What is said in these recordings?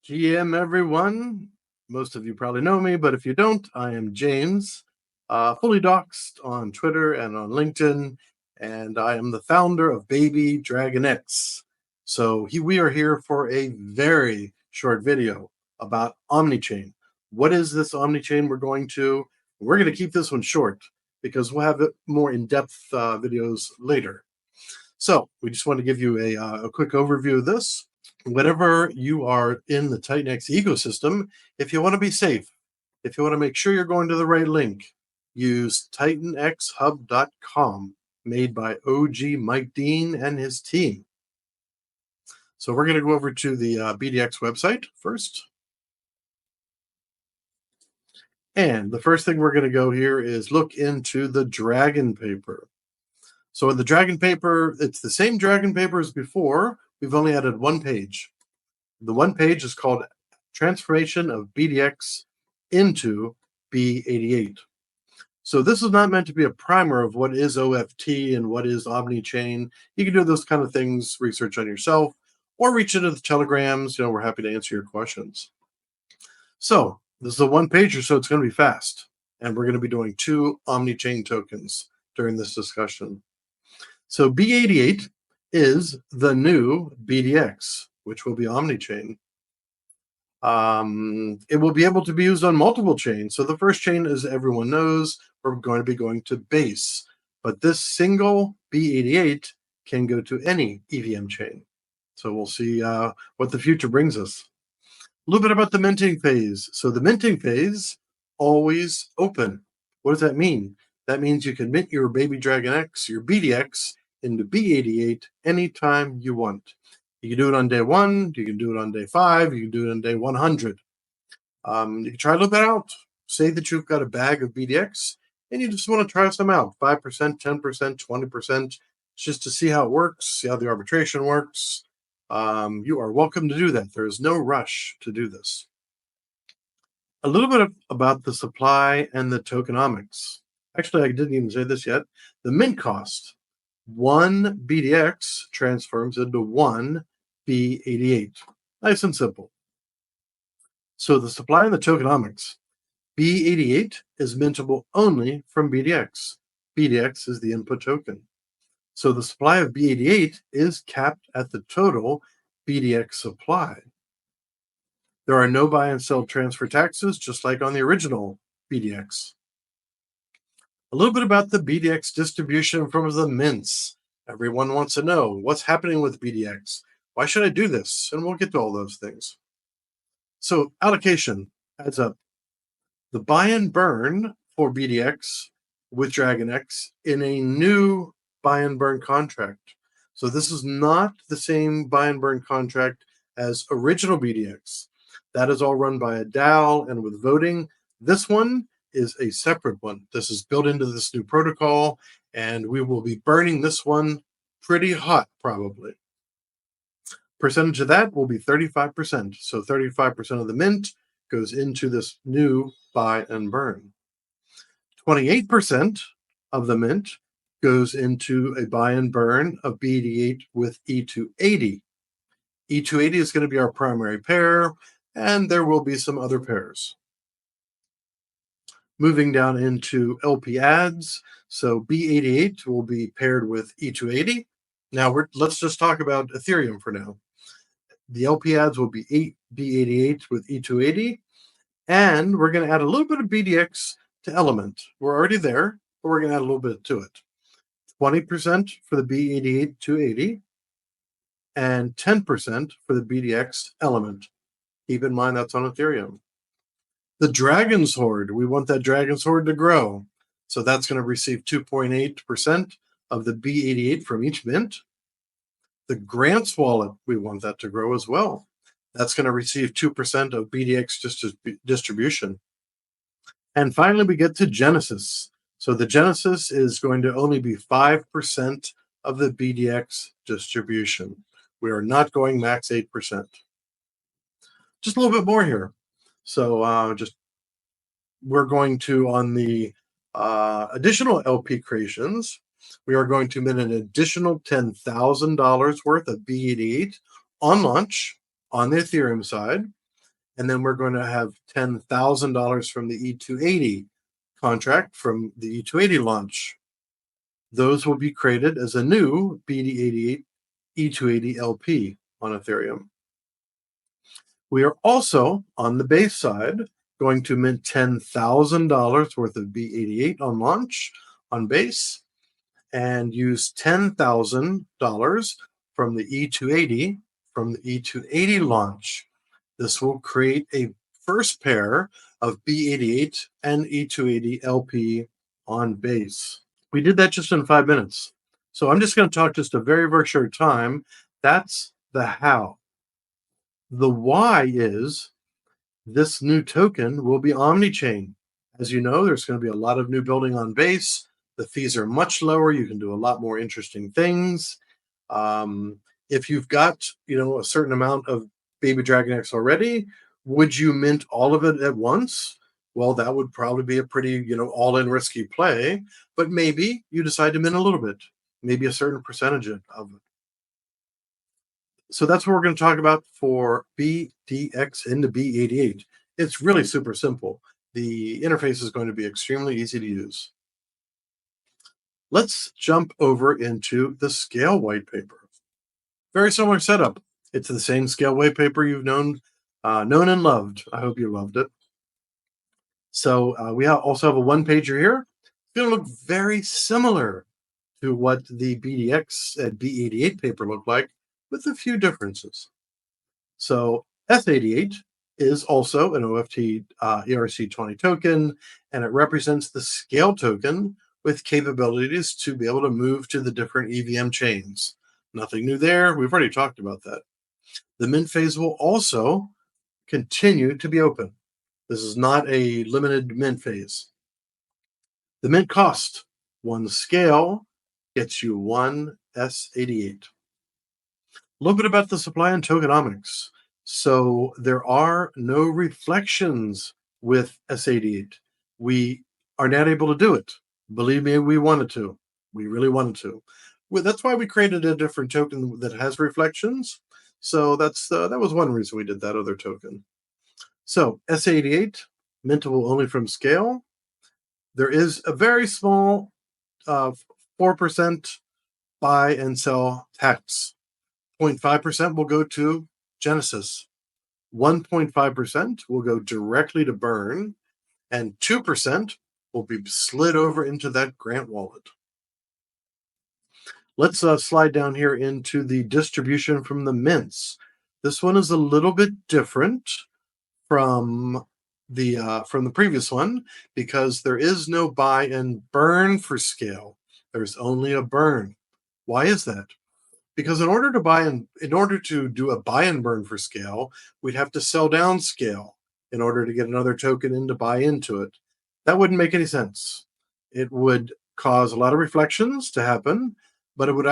GM, everyone. Most of you probably know me, but if you don't, I am James, fully doxxed on Twitter and on LinkedIn, and I am the founder of DragonX. So we are here for a very short video about OmniChain. What is this OmniChain we're going to? We're going to keep this one short because we'll have more in-depth videos later. So we just want to give you a quick overview of this. Whenever you are in the TitanX ecosystem, if you want to be safe, if you want to make sure you're going to the right link, use titanxhub.com, made by OG Mike Dean and his team. So we're going to go over to the BDX website first. And the first thing we're going to go here is look into the Dragon paper. So in the Dragon paper, it's the same Dragon paper as before. We've only added one page. The one page is called Transformation of BDX into B88. So this is not meant to be a primer of what is OFT and what is OmniChain. You can do those kind of things, research on yourself, or reach into the telegrams. We're happy to answer your questions. So this is a one pager, so it's going to be fast. And we're going to be doing 2 OmniChain tokens during this discussion. So B88 is the new BDX, which will be OmniChain. It will be able to be used on multiple chains. So the first chain, as everyone knows, we're going to be going to Base. But this single B88 can go to any EVM chain. So we'll see what the future brings us. A little bit about the minting phase. So the minting phase, always open. What does that mean? That means you can mint your baby DragonX, your BDX, into B88 anytime you want. You can do it on day 1, you can do it on day 5, you can do it on day 100. You can try a little bit out. Say that you've got a bag of BDX and you just want to try some out. 5%, 10%, 20%, just to see how it works, see how the arbitration works. You are welcome to do that. There is no rush to do this. A little bit about the supply and the tokenomics. Actually, I didn't even say this yet. The mint cost. 1 BDX transforms into 1 B88. Nice and simple. So the supply and the tokenomics. B88 is mintable only from BDX. BDX is the input token. So the supply of B88 is capped at the total BDX supply. There are no buy and sell transfer taxes, just like on the original BDX. A little bit about the BDX distribution from the mints. Everyone wants to know what's happening with BDX. Why should I do this? And we'll get to all those things. So allocation adds up. The buy and burn for BDX with DragonX in a new buy and burn contract. So this is not the same buy and burn contract as original BDX. That is all run by a DAO and with voting. This one is a separate one. This is built into this new protocol, and we will be burning this one pretty hot, probably. Percentage of that will be 35%. So 35% of the mint goes into this new buy and burn. 28% of the mint goes into a buy and burn of BD8 with E280. E280 is going to be our primary pair, and there will be some other pairs. Moving down into LP ads, so B88 will be paired with E280. Now let's just talk about Ethereum for now. The LP ads will be B88 with E280, and we're going to add a little bit of BDX to Element. We're already there, but we're going to add a little bit to it. 20% for the B88 280, and 10% for the BDX Element. Keep in mind that's on Ethereum. The Dragon's Horde, we want that Dragon's Horde to grow. So that's going to receive 2.8% of the B88 from each mint. The Grants wallet, we want that to grow as well. That's going to receive 2% of BDX distribution. And finally, we get to Genesis. So the Genesis is going to only be 5% of the BDX distribution. We are not going max 8%. Just a little bit more here. So we're going to, on the additional LP creations, we are going to mint an additional $10,000 worth of B88 on launch on the Ethereum side. And then we're going to have $10,000 from the E280 contract from the E280 launch. Those will be created as a new BD88 E280 LP on Ethereum. We are also, on the base side, going to mint $10,000 worth of B88 on launch on base and use $10,000 from the E280 launch. This will create a first pair of B88 and E280 LP on base. We did that just in 5 minutes. So I'm just going to talk just a very, very short time. That's the how. The why is this new token will be OmniChain. As you know, there's going to be a lot of new building on base. The fees are much lower. You can do a lot more interesting things. If you've got, a certain amount of baby DragonX already, would you mint all of it at once? Well, that would probably be a pretty, all-in risky play. But maybe you decide to mint a little bit, maybe a certain percentage of it. So that's what we're going to talk about for BDX into B88. It's really super simple. The interface is going to be extremely easy to use. Let's jump over into the SCALE white paper. Very similar setup. It's the same SCALE white paper you've known and loved. I hope you loved it. So we also have a one-pager here. It's going to look very similar to what the BDX and B88 paper looked like, with a few differences. So S88 is also an OFT ERC20 token, and it represents the SCALE token with capabilities to be able to move to the different EVM chains. Nothing new there. We've already talked about that. The mint phase will also continue to be open. This is not a limited mint phase. The mint cost, one SCALE gets you one S88. A little bit about the supply and tokenomics. So there are no reflections with S88. We are not able to do it. Believe me, we wanted to. We really wanted to. Well, that's why we created a different token that has reflections. So that was one reason we did that other token. So S88, mintable only from SCALE. There is a very small 4% buy and sell tax. 0.5% will go to Genesis. 1.5% will go directly to Burn, and 2% will be slid over into that grant wallet. Let's slide down here into the distribution from the mints. This one is a little bit different from the previous one because there is no buy and burn for SCALE. There's only a burn. Why is that? Because in order to do a buy and burn for SCALE, we'd have to sell down SCALE in order to get another token in to buy into it. That wouldn't make any sense. It would cause a lot of reflections to happen, but it would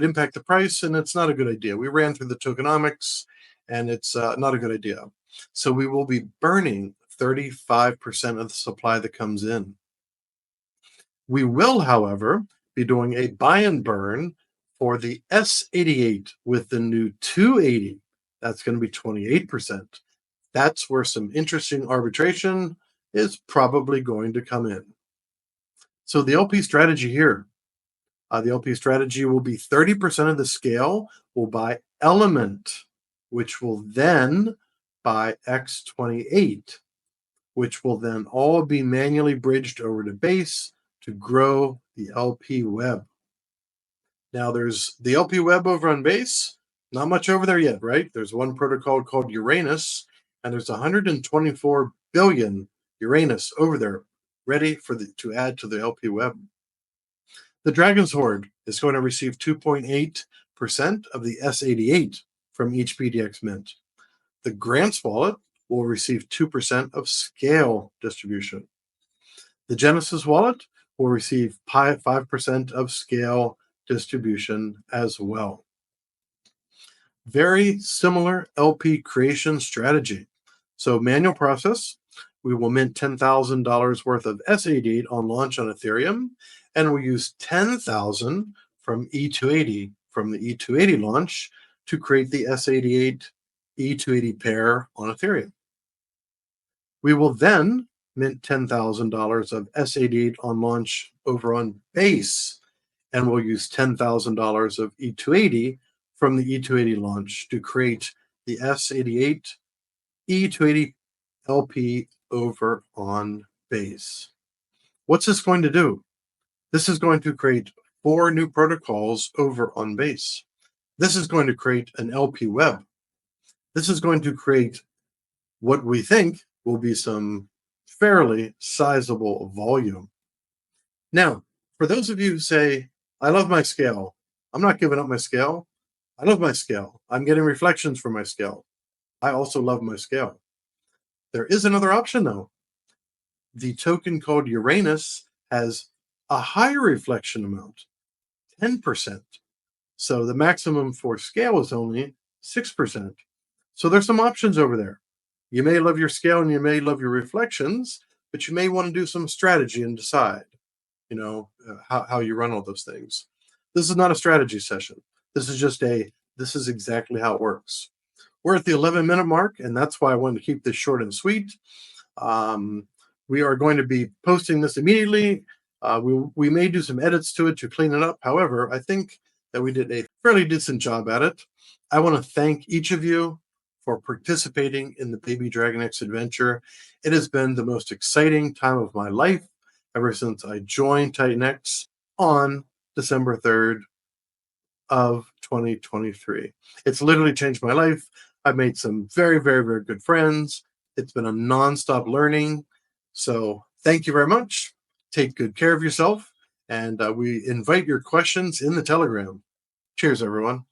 impact the price, and it's not a good idea. We ran through the tokenomics, and it's not a good idea. So we will be burning 35% of the supply that comes in. We will, however, be doing a buy and burn for the S88 with the new 280. That's going to be 28%. That's where some interesting arbitration is probably going to come in. So the LP strategy here, the LP strategy will be 30% of the SCALE will buy Element, which will then buy X28, which will then all be manually bridged over to base to grow the LP web. Now there's the LP web over on base, not much over there yet, right? There's one protocol called Uranus, and there's 124 billion Uranus over there ready to add to the LP web. The Dragon's Horde is going to receive 2.8% of the S88 from each BDX mint. The Grants wallet will receive 2% of SCALE distribution. The Genesis wallet will receive 5% of SCALE distribution as well. Very similar LP creation strategy. So manual process, we will mint $10,000 worth of S88 on launch on Ethereum, and we'll use 10,000 from E280 from the E280 launch to create the S88 E280 pair on Ethereum. We will then mint $10,000 of S88 on launch over on Base, and we'll use $10,000 of E280 from the E280 launch to create the S88 E280 LP over on Base. What's this going to do? This is going to create 4 new protocols over on Base. This is going to create an LP web. This is going to create what we think will be some fairly sizable volume. Now, for those of you who say, I love my scale, I'm not giving up my scale. I love my scale. I'm getting reflections from my scale. I also love my scale. There is another option though. The token called Uranus has a higher reflection amount, 10%. So the maximum for scale is only 6%. So there's some options over there. You may love your scale and you may love your reflections, but you may want to do some strategy and decide, how you run all those things. This is not a strategy session. This is just this is exactly how it works. We're at the 11-minute mark, and that's why I wanted to keep this short and sweet. We are going to be posting this immediately. We may do some edits to it to clean it up. However, I think that we did a fairly decent job at it. I want to thank each of you for participating in the Baby DragonX adventure. It has been the most exciting time of my life ever since I joined TitanX on December 3rd of 2023. It's literally changed my life. I've made some very, very, very good friends. It's been a nonstop learning. So thank you very much. Take good care of yourself. And we invite your questions in the Telegram. Cheers, everyone.